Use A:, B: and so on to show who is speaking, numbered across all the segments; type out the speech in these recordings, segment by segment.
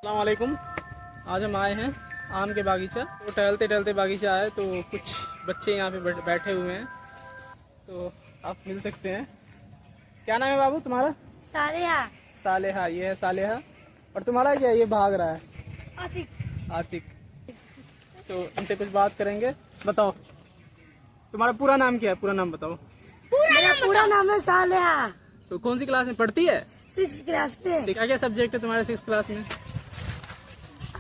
A: अस्सलाम वालेकुम। आज हम आए हैं आम के बागीचा। तो टहलते टहलते बागीचा आए तो कुछ बच्चे यहाँ पे बैठे हुए हैं, तो आप मिल सकते हैं। क्या नाम है बाबू तुम्हारा?
B: सालेहा।
A: सालेहा, ये है सालेहा। और तुम्हारा क्या, ये भाग रहा है?
B: आसिक।
A: आसिक। तो इनसे कुछ बात करेंगे। बताओ तुम्हारा पूरा नाम क्या है, पूरा नाम बताओ।
B: मेरा पूरा नाम है सालेहा।
A: तो कौन सी क्लास में पढ़ती है?
B: 6th क्लास में।
A: क्या क्या सब्जेक्ट है तुम्हारे 6th क्लास में?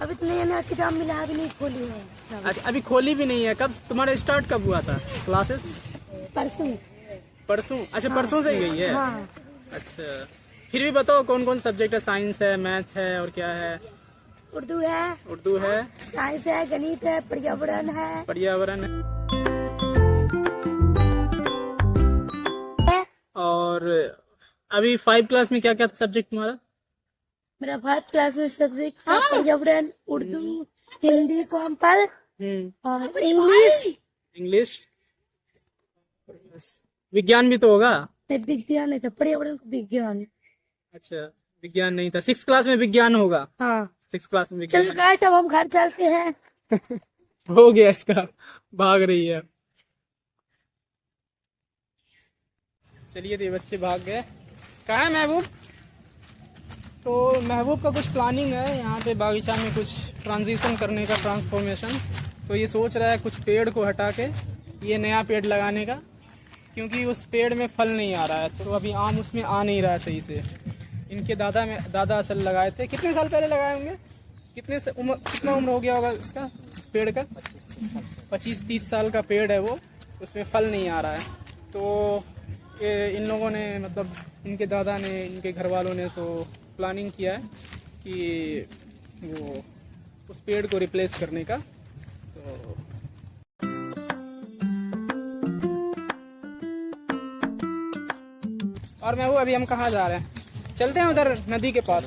B: अभी तो नया किताब मिला, अभी नहीं खोली है।
A: अच्छा, अभी खोली भी नहीं है। कब तुम्हारा स्टार्ट कब हुआ था क्लासेस?
B: परसों।
A: परसों? अच्छा, परसों से ही गई है।
B: हाँ।
A: अच्छा, फिर भी बताओ कौन कौन सब्जेक्ट है? साइंस है, मैथ है, और क्या है?
B: उर्दू है,
A: उर्दू है,
B: साइंस है, गणित है, पर्यावरण है।
A: पर्यावरण है। और अभी 5 क्लास में क्या क्या सब्जेक्ट तुम्हारा?
B: मेरा 5th क्लास में सब्जेक्ट है पर्यावरण, उर्दू, हिंदी, कॉम्पल और इंग्लिश।
A: इंग्लिश, विज्ञान भी तो होगा?
B: नहीं, विज्ञान नहीं था, पर्यावरण को विज्ञान।
A: अच्छा, विज्ञान नहीं था। 6th क्लास में विज्ञान होगा।
B: हाँ।
A: 6th क्लास में
B: चल
A: विज्ञान।
B: गाय, तब हम घर चलते हैं।
A: हो गया इसका, भाग रही है। चलिए, तो ये बच्चे भाग गए। कहाँ है महबूब? तो महबूब का कुछ प्लानिंग है यहाँ पे बागीचा में, कुछ ट्रांजिशन करने का, ट्रांसफॉर्मेशन। तो ये सोच रहा है कुछ पेड़ को हटा के ये नया पेड़ लगाने का, क्योंकि उस पेड़ में फल नहीं आ रहा है। तो अभी आम उसमें आ नहीं रहा है सही से। इनके दादा असल लगाए थे। कितने साल पहले लगाए होंगे? कितना उम्र हो गया होगा इसका पेड़ का? 25-30 साल का पेड़ है वो, उसमें फल नहीं आ रहा है। तो इन लोगों ने, मतलब इनके दादा ने, इनके घर वालों ने तो प्लानिंग किया है कि वो उस पेड़ को रिप्लेस करने का। तो और मैं वो, अभी हम कहाँ जा रहे हैं? चलते हैं उधर नदी के पास।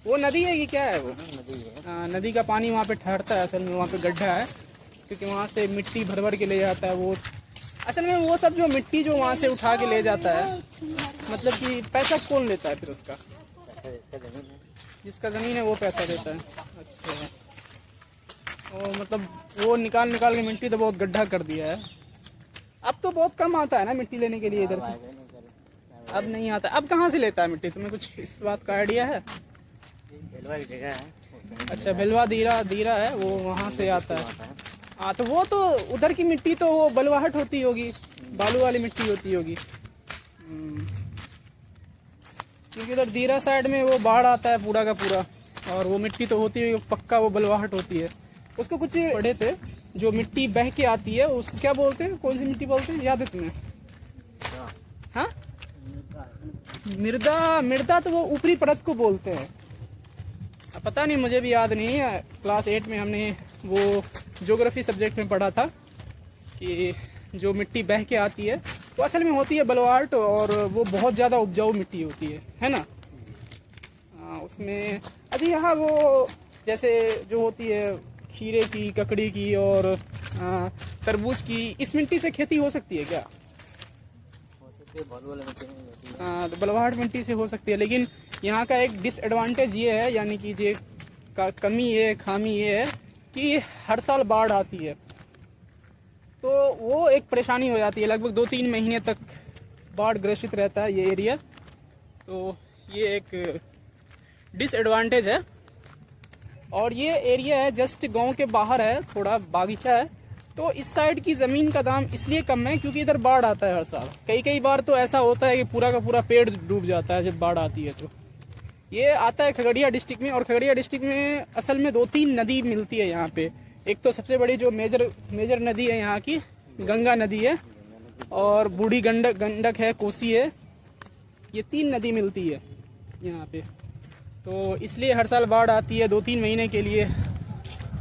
A: वो नदी है कि क्या है? वो नदी है। नदी का पानी वहाँ पे ठहरता है। असल में वहाँ पे गड्ढा है, क्योंकि वहाँ से मिट्टी भर भर के ले जाता है वो। असल में वो सब जो मिट्टी जो वहाँ से उठा के ले जाता है, मतलब कि पैसा कौन लेता है फिर उसका? जिसका ज़मीन है वो पैसा देता है। अच्छा, वो मतलब वो निकाल के मिट्टी तो बहुत गड्ढा कर दिया है। अब तो बहुत कम आता है ना मिट्टी लेने के लिए इधर से? अब नहीं आता। अब कहाँ से लेता है मिट्टी? तुम्हें कुछ इस बात का आइडिया है?
C: बेलवा की जगह है।
A: अच्छा, बेलवा दीरा है, वो वहाँ से आता है। हाँ, तो वो तो उधर की मिट्टी तो वो बलवाहट होती होगी, बालू वाली मिट्टी होती होगी। क्योंकि उधर दीरा साइड में वो बाढ़ आता है पूरा का पूरा, और वो मिट्टी तो होती है पक्का, वो बलवाहट होती है। उसको कुछ पढ़े थे, जो मिट्टी बह के आती है उसको क्या बोलते हैं? कौन सी मिट्टी बोलते हैं, याद है तुम्हें? हाँ, मृदा तो वो ऊपरी परत को बोलते हैं। पता नहीं, मुझे भी याद नहीं है। क्लास 8 में हमने वो ज्योग्राफी सब्जेक्ट में पढ़ा था कि जो मिट्टी बह के आती है वो असल में होती है बलवाहट, और वो बहुत ज़्यादा उपजाऊ मिट्टी होती है ना? उसमें अभी यहाँ वो जैसे जो होती है खीरे की, ककड़ी की और तरबूज की, इस मिट्टी से खेती हो सकती है क्या? हाँ, तो बलवाहट मिट्टी से हो सकती है। लेकिन यहाँ का एक डिसएडवांटेज ये है, यानी कि ये कमी ये खामी ये है कि हर साल बाढ़ आती है, तो वो एक परेशानी हो जाती है। लगभग 2-3 महीने तक बाढ़ ग्रसित रहता है ये एरिया। तो ये एक डिसएडवांटेज है। और ये एरिया है जस्ट गांव के बाहर है, थोड़ा बागीचा है। तो इस साइड की ज़मीन का दाम इसलिए कम है क्योंकि इधर बाढ़ आता है हर साल। कई बार तो ऐसा होता है कि पूरा का पूरा पेड़ डूब जाता है जब बाढ़ आती है। तो ये आता है खगड़िया डिस्ट्रिक्ट में, और खगड़िया डिस्ट्रिक्ट में असल में 2-3 नदी मिलती है यहाँ पे। एक तो सबसे बड़ी जो मेजर नदी है यहाँ की, गंगा नदी है, और बूढ़ी गंडक है, कोसी है। ये 3 नदी मिलती है यहाँ पे। तो इसलिए हर साल बाढ़ आती है। 2-3 महीने के लिए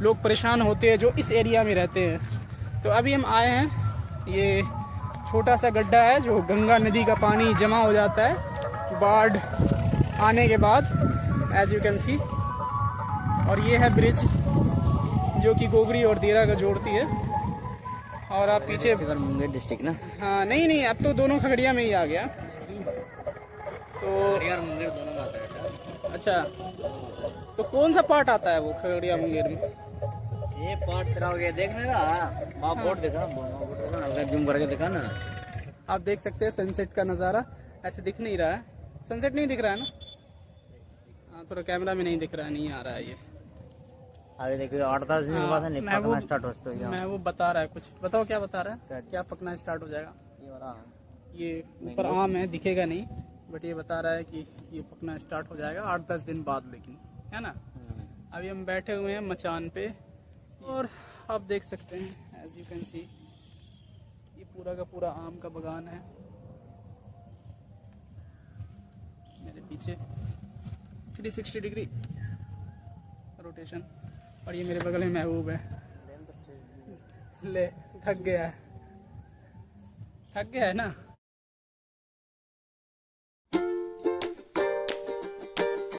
A: लोग परेशान होते हैं जो इस एरिया में रहते हैं। तो अभी हम आए हैं, ये छोटा सा गड्ढा है जो गंगा नदी का पानी जमा हो जाता है बाढ़ आने के बाद, एज यू कैन सी। और ये है ब्रिज जो कि गोगरी और दीरा का जोड़ती है। और आप पीछे
C: मुंगेर डिस्ट्रिक्ट ना?
A: हाँ, नहीं, अब तो दोनों खगड़िया में ही आ गया। तो
C: मुंगेर दोनों में आता है।
A: अच्छा, तो कौन सा पार्ट आता है वो खगड़िया मुंगेर में?
C: ये पार्ट तेरा हो गया देखने का। वहाँ बोर्ड देखा, बोर्ड देखा ना, जूम करके देखा ना।
A: आप देख सकते हैं सनसेट का नज़ारा ऐसे दिख नहीं रहा है। सनसेट नहीं दिख रहा है ना? हाँ, थोड़ा कैमरा में नहीं दिख रहा है, नहीं आ रहा है ये।
C: आगे देखिए 8-10 दिन के बाद नहीं पकना स्टार्ट होता है।
A: मैं वो बता रहा है कुछ, बताओ क्या बता रहा है? क्या पकना स्टार्ट हो जाएगा?
C: ये वाला
A: ये ऊपर आम है, दिखेगा नहीं, बट ये बता रहा है कि ये पकना स्टार्ट हो जाएगा 8-10 दिन बाद, लेकिन है ना। अभी हम बैठे हुए हैं मचान पे और आप देख सकते हैं एज यू कैन सी ये पूरा का पूरा आम का बागान है मेरे पीछे। 360 डिग्री रोटेशन। और ये मेरे बगल में महबूब है। ले थक गया है ना।